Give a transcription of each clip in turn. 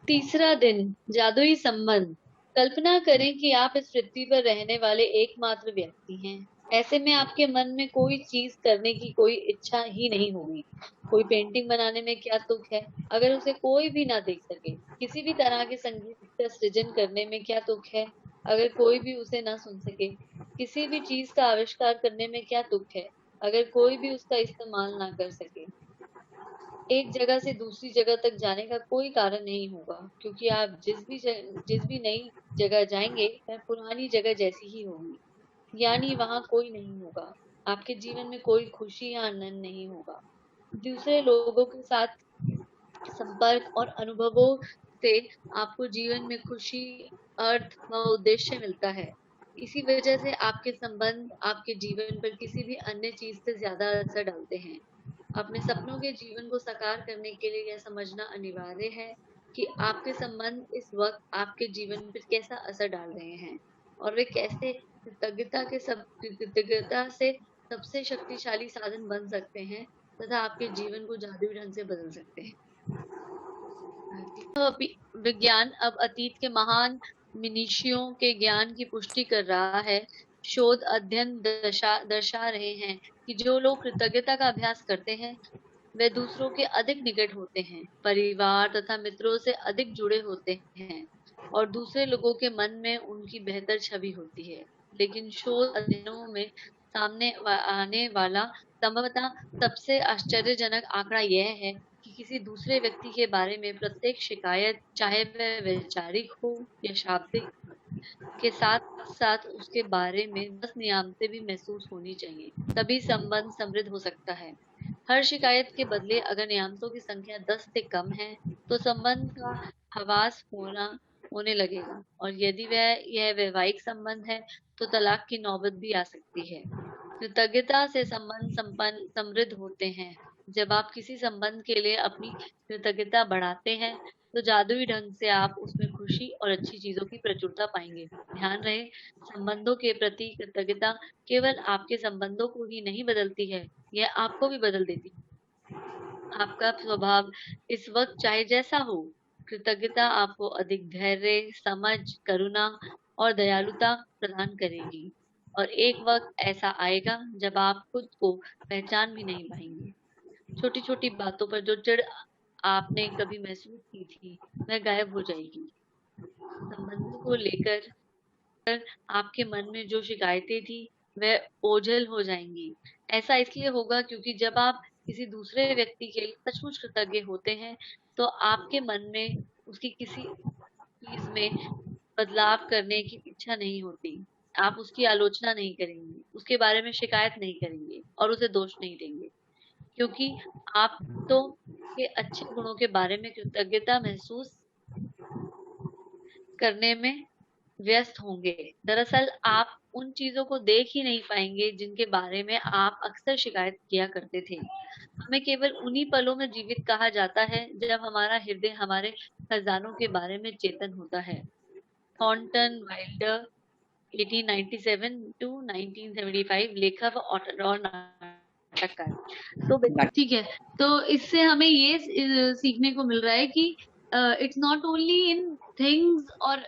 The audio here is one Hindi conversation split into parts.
तीसरा दिन, जादुई संबंध। कल्पना करें कि आप इस पृथ्वी पर रहने वाले एकमात्र व्यक्ति हैं। ऐसे में आपके मन में कोई चीज करने की कोई इच्छा ही नहीं होगी। कोई पेंटिंग बनाने में क्या तुक है, अगर उसे कोई भी ना देख सके। किसी भी तरह के संगीत का सृजन करने में क्या तुक है, अगर कोई भी उसे ना सुन सके। किसी भी चीज का आविष्कार करने में क्या तुक है, अगर कोई भी उसका इस्तेमाल ना कर सके। एक जगह से दूसरी जगह तक जाने का कोई कारण नहीं होगा, क्योंकि आप जिस भी नई जगह जाएंगे वह पुरानी जगह जैसी ही होगी। यानी वहां कोई नहीं होगा। आपके जीवन में कोई खुशी या आनंद नहीं होगा। दूसरे लोगों के साथ संपर्क और अनुभवों से आपको जीवन में खुशी, अर्थ व उद्देश्य मिलता है। इसी वजह से आपके संबंध आपके जीवन पर किसी भी अन्य चीज से ज्यादा असर डालते हैं। अपने सपनों के जीवन को साकार करने के लिए यह समझना अनिवार्य है कि आपके संबंध इस वक्त आपके जीवन पर कैसा असर डाल रहे हैं, और वे कैसे कृतज्ञता से सबसे शक्तिशाली साधन बन सकते हैं तथा आपके जीवन को जादुई ढंग से बदल सकते हैं। विज्ञान अब अतीत के महान मनीषियों के ज्ञान की पुष्टि कर रहा है। शोध अध्ययन दर्शा रहे हैं कि जो लोग कृतज्ञता का अभ्यास करते हैं वे दूसरों के अधिक निकट होते हैं, परिवार तथा मित्रों से अधिक जुड़े होते हैं और दूसरे लोगों के मन में उनकी बेहतर छवि होती है। लेकिन शोध अध्ययनों में आने वाला संभवतः सबसे आश्चर्यजनक आंकड़ा यह है कि किसी दूसरे व्यक्ति के बारे में प्रत्येक शिकायत, चाहे वह वैचारिक हो या शाब्दिक, के साथ साथ उसके बारे में 10 नियामतें भी महसूस होनी चाहिए, तभी संबंध समृद्ध हो सकता है। हर शिकायत के बदले अगर नियामतों की संख्या 10 से कम है तो संबंध का हवास होने लगेगा, और यदि यह वैवाहिक संबंध है तो तलाक की नौबत भी आ सकती है। कृतज्ञता से संबंध संपन्न समृद्ध होते हैं। जब आप किसी संबंध के लिए अपनी कृतज्ञता बढ़ाते हैं तो जादुई ढंग से आप उसमें खुशी और अच्छी चीजों की प्रचुरता पाएंगे। ध्यान रहे, संबंधों के प्रति कृतज्ञता केवल आपके संबंधों को ही नहीं बदलती है, यह आपको भी बदल देती है। आपका स्वभाव इस वक्त चाहे जैसा हो, कृतज्ञता आपको अधिक धैर्य, समझ, करुणा और दयालुता प्रदान करेगी। और एक वक्त ऐसा आएगा जब आप खुद को पहचान भी नहीं पाएंगे। छोटी छोटी बातों पर जो चिढ़ आपने कभी महसूस की थी वह गायब हो जाएगी। संबंधों को लेकर आपके मन में जो शिकायतें थी वह ओझल हो जाएंगी। ऐसा इसलिए होगा क्योंकि जब आप किसी दूसरे व्यक्ति के लिए सचमुच कृतज्ञ होते हैं तो आपके मन में उसकी किसी चीज में बदलाव करने की इच्छा नहीं होती। आप उसकी आलोचना नहीं करेंगे, उसके बारे में शिकायत नहीं करेंगे और उसे दोष नहीं देंगे, क्योंकि आप तो के अच्छे गुणों के बारे में कृतज्ञता महसूस करने में व्यस्त होंगे। दरअसल आप उन चीजों को देख ही नहीं पाएंगे जिनके बारे में आप अक्सर शिकायत किया करते थे। हमें केवल उन्हीं पलों में जीवित कहा जाता है जब हमारा हृदय हमारे खजानों के बारे में चेतन होता है। थॉर्नटन वाइल्डर 1897 टू 1975, लेखक और नाटककार। तो ठीक है, तो इससे हमें ये सीखने को मिल रहा है कि it's not only in things और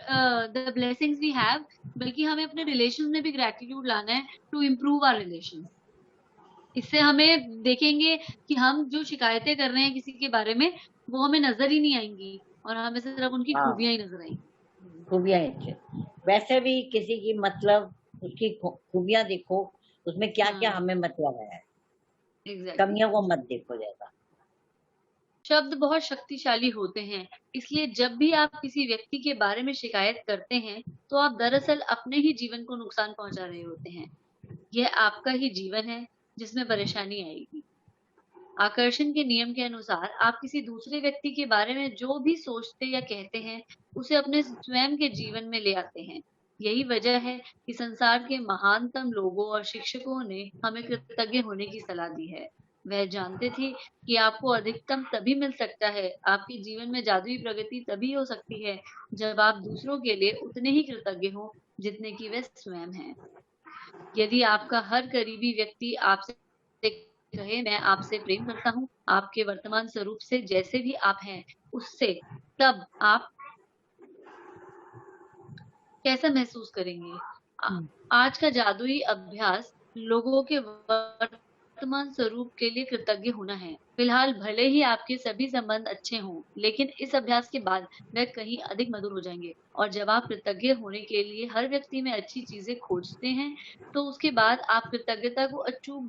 द ब्लेसिंग्स वी हैव, बल्कि हमें अपने रिलेशन में भी ग्रेटिट्यूड लाना है टू इम्प्रूव आवर रिलेशन। इससे हमें देखेंगे कि हम जो शिकायतें कर रहे हैं किसी के बारे में वो हमें नजर ही नहीं आएंगी और हमें सिर्फ उनकी हाँ, खूबियां ही नजर आएंगी। खूबियां ही। वैसे भी किसी की मतलब उसकी खूबियां देखो, उसमें क्या क्या हाँ, हमें मतलब है, एग्जैक्टली। कमियों को मत देखो ज्यादा। शब्द बहुत शक्तिशाली होते हैं, इसलिए जब भी आप किसी व्यक्ति के बारे में शिकायत करते हैं तो आप दरअसल अपने ही जीवन को नुकसान पहुंचा रहे होते हैं। यह आपका ही जीवन है जिसमें परेशानी आएगी। आकर्षण के नियम के अनुसार आप किसी दूसरे व्यक्ति के बारे में जो भी सोचते या कहते हैं उसे अपने स्वयं के जीवन में ले आते हैं। यही वजह है कि संसार के महानतम लोगों और शिक्षकों ने हमें कृतज्ञ होने की सलाह दी है। वह जानते थे कि आपको अधिकतम तभी मिल सकता है, आपके जीवन में जादुई प्रगति तभी हो सकती है जब आप दूसरों के लिए उतने ही कृतज्ञ हो जितने कि वे स्वयं हैं। यदि आपका हर करीबी व्यक्ति आपसे कहे मैं आपसे प्रेम करता हूँ, आपके वर्तमान स्वरूप से जैसे भी आप हैं उससे, तब आप कैसा महसूस करेंगे? आज का जादुई अभ्यास लोगों के वर्तमान स्वरूप के लिए कृतज्ञ होना है। फिलहाल भले ही आपके सभी संबंध अच्छे हों, लेकिन इस अभ्यास के बाद वे कहीं अधिक मधुर हो जाएंगे। और जब आप कृतज्ञ होने के लिए हर व्यक्ति में अच्छी चीजें खोजते हैं, तो उसके बाद आप कृतज्ञता को अचूक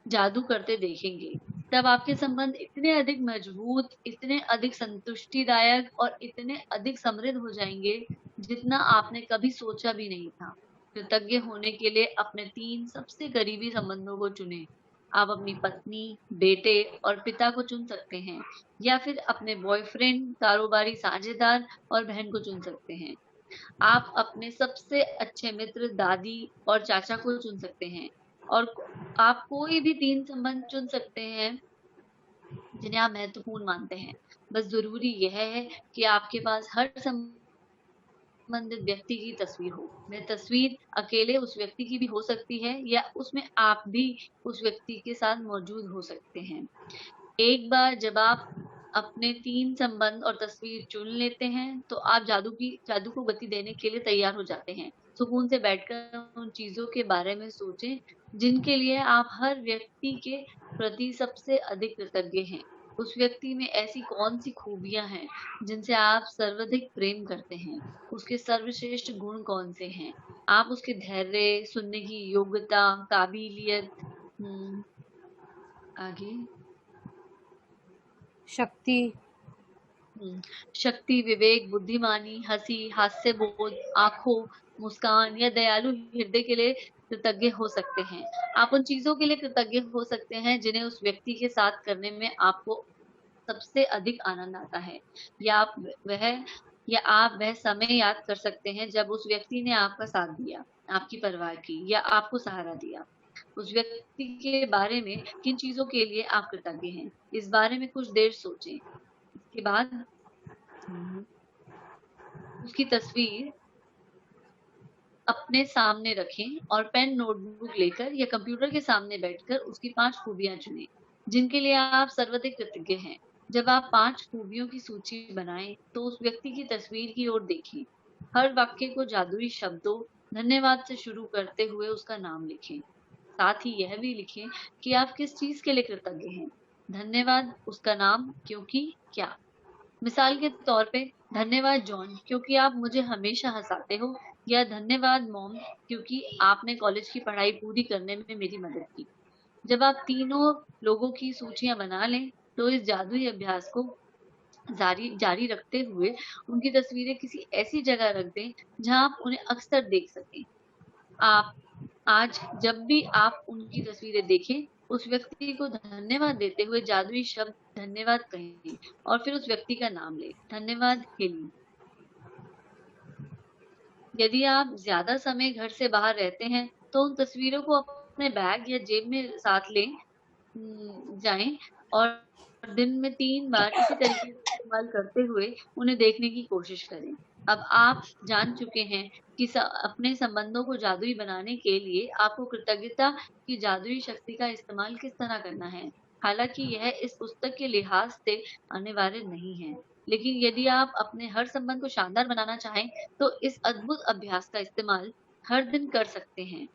जादू करते देखेंगे। तब आपके संबंध इतने अधिक मजबूत, इतने अधिक संतुष्टिदायक और इतने अधिक समृद्ध हो जाएंगे, जितना आपने कभी सोचा भी नहीं था। कृतज्ञ होने के लिए अपने 3 सबसे करीबी संबंधों को चुनें। आप अपनी पत्नी, बेटे और पिता को चुन सकते हैं, या फिर अपने बॉयफ्रेंड, कारोबारी साझेदार और बहन को चुन सकते हैं। आप अपने सबसे अच्छे मित्र, दादी और चाचा को चुन सकते हैं, और आप कोई भी 3 संबंध चुन सकते हैं जिन्हें आप महत्वपूर्ण मानते हैं। बस ज़रूरी यह है कि आपके पास हर संबंधित व्यक्ति की तस्वीर हो। वह तस्वीर अकेले उस व्यक्ति की भी हो सकती है, या उसमें आप भी उस व्यक्ति के साथ मौजूद हो सकते हैं। एक बार जब आप अपने 3 संबंध और तस्वीर चुन लेते हैं, तो आप जादू को गति देने के लिए तैयार हो जाते हैं। सुकून से बैठकर उन चीज़ों के बारे में सोचें, जिनके लिए आप हर व्यक्ति के प्रति सबसे अधिक कृतज्ञ हैं। उस व्यक्ति में ऐसी कौन-सी खूबियाँ हैं, जिनसे आप सर्वाधिक प्रेम करते हैं? उसके सर्वश्रेष्ठ गुण कौन-से हैं? आप उसके धैर्य, सुनने की योग्यता, काबिलियत, आगे शक्ति, शक्ति, विवेक, बुद्धिमानी, हंसी, हास्य बोध, आंखों, मुस्कान या दयालु हृदय के लिए कृतज्ञ हो सकते हैं। आप उन चीजों के लिए कृतज्ञ हो सकते हैं जिन्हें उस व्यक्ति के साथ करने में आपको सबसे अधिक आनंद आता है, या आप वह समय याद कर सकते हैं जब उस व्यक्ति ने आपका साथ दिया, आपकी परवाह की, या आपको सहारा दिया। उस व्यक्ति के बारे में किन चीजों के लिए आप कृतज्ञ हैं, इस बारे में कुछ देर सोचें। इसके बाद उसकी तस्वीर अपने सामने रखें और पेन नोटबुक लेकर या कंप्यूटर के सामने बैठकर उसकी 5 खूबियां चुनें, जिनके लिए आप सर्वाधिक कृतज्ञ हैं। जब आप 5 खूबियों की सूची बनाएं, तो उस व्यक्ति की तस्वीर की ओर देखें। हर वाक्य को जादुई शब्दों धन्यवाद से शुरू करते हुए उसका नाम लिखें। साथ ही यह भी लिखें कि आप किस चीज के लिए कृतज्ञ हैं। धन्यवाद, उसका नाम, क्योंकि, क्या। मिसाल के तौर पे, धन्यवाद जॉन, क्योंकि आप मुझे हमेशा हंसाते हो, या धन्यवाद मॉम, क्योंकि आपने कॉलेज की पढ़ाई पूरी करने में मेरी मदद की। जब आप तीनों लोगों की सूचियां बना लें, तो इस जादुई अभ्यास को जारी रखते हुए उनकी तस्वीरें किसी ऐसी जगह रख दें जहां आप उन्हें अक्सर देख सकें। आप आज जब भी आप उनकी तस्वीरें देखें, उस व्यक्ति को धन्यवाद देते हुए जादुई शब्द धन्यवाद कहें, और फिर उस व्यक्ति का नाम लें। धन्यवाद हेली। यदि आप ज्यादा समय घर से बाहर रहते हैं, तो उन तस्वीरों को अपने बैग या जेब में साथ लें जाएं, और दिन में 3 बार इसी तरीके से इस्तेमाल करते हुए उन्हें देखने की कोशिश करें। अब आप जान चुके हैं कि अपने संबंधों को जादुई बनाने के लिए आपको कृतज्ञता की जादुई शक्ति का इस्तेमाल किस तरह करना है। हालांकि यह इस पुस्तक के लिहाज से अनिवार्य नहीं है, लेकिन यदि आप अपने हर संबंध को शानदार बनाना चाहें, तो इस अद्भुत अभ्यास का इस्तेमाल हर दिन कर सकते हैं।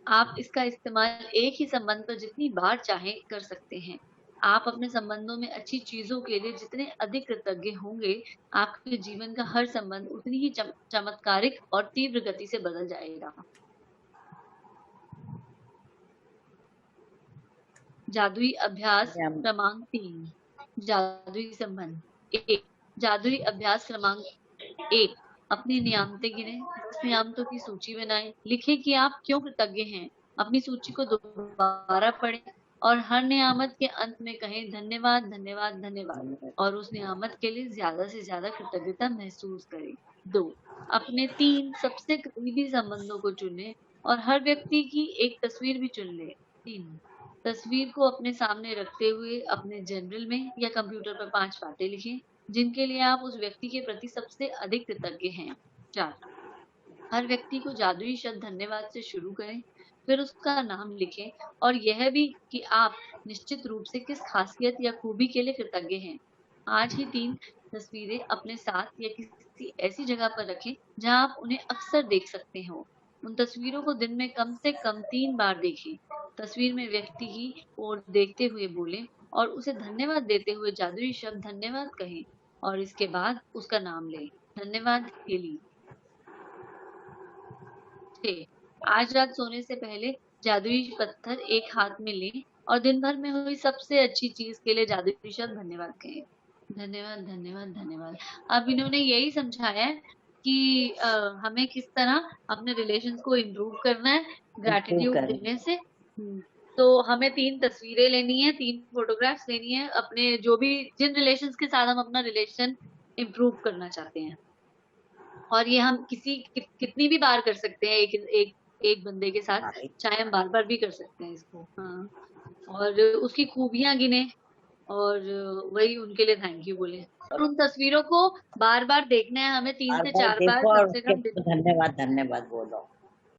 आप इसका इस्तेमाल एक ही संबंध पर जितनी बार चाहें कर सकते हैं। आप अपने संबंधों में अच्छी चीजों के लिए जितने अधिक कृतज्ञ होंगे, आपके जीवन का हर संबंध उतनी ही चमत्कारिक और तीव्र गति से बदल जाएगा। जादुई अभ्यास क्रमांक 3, जादुई संबंध। 1, जादुई अभ्यास क्रमांक 1, अपनी नियामतें गिनें। 10 नियामतों की सूची बनाएं। लिखें कि आप क्यों कृतज्ञ हैं। अपनी सूची को दोबारा पढ़ें और हर नियामत के अंत में कहें धन्यवाद, धन्यवाद, धन्यवाद, और उस नियामत के लिए ज्यादा से ज्यादा कृतज्ञता महसूस करें। 2, अपने 3 सबसे करीबी संबंधों को चुनें और हर व्यक्ति की एक तस्वीर भी चुन लें। 3, तस्वीर को अपने सामने रखते हुए अपने जर्नल में या कंप्यूटर पर 5 बातें लिखें, जिनके लिए आप उस व्यक्ति के प्रति सबसे अधिक कृतज्ञ हैं। 4, हर व्यक्ति को जादुई शब्द धन्यवाद से शुरू करें। फिर उसका नाम लिखें और यह भी कि आप निश्चित रूप से किस खासियत या खूबी के लिए कृतज्ञ हैं। आज ही 3 तस्वीरें अपने साथ या किसी ऐसी जगह पर रखें जहां आप उन्हें अक्सर देख सकते हो। उन तस्वीरों को दिन में कम से कम 3 बार देखें। तस्वीर में व्यक्ति की ओर देखते हुए बोलें और उसे धन्यवाद देते हुए जादुई शब्द धन्यवाद कहें और इसके बाद उसका नाम लें। धन्यवाद हेली। 6, आज रात सोने से पहले जादुई पत्थर एक हाथ में लें और दिन भर में हुई सबसे अच्छी चीज के लिए जादुई शब्द धन्यवाद कहें। धन्यवाद, धन्यवाद, धन्यवाद। अब इन्होंने यही समझाया है कि हमें किस तरह अपने रिलेशंस को इम्प्रूव करना है इम्प्रूव ग्रैटिट्यूड करना। देने से। तो हमें 3 तस्वीरें लेनी है, 3 फोटोग्राफ्स लेनी है अपने जो भी जिन रिलेशंस के साथ हम अपना रिलेशन इम्प्रूव करना चाहते हैं। और ये हम कितनी भी बार कर सकते हैं एक एक एक बंदे के साथ, हाँ, चाहे हम बार बार भी कर सकते हैं इसको। हाँ, और उसकी खूबियां गिने और वही उनके लिए थैंक यू बोले और उन तस्वीरों को बार बार देखना है हमें, 3 बार से बार 4 बार देखो कम और से उसके कम। बाद धन्यवाद धन्यवाद बोलो।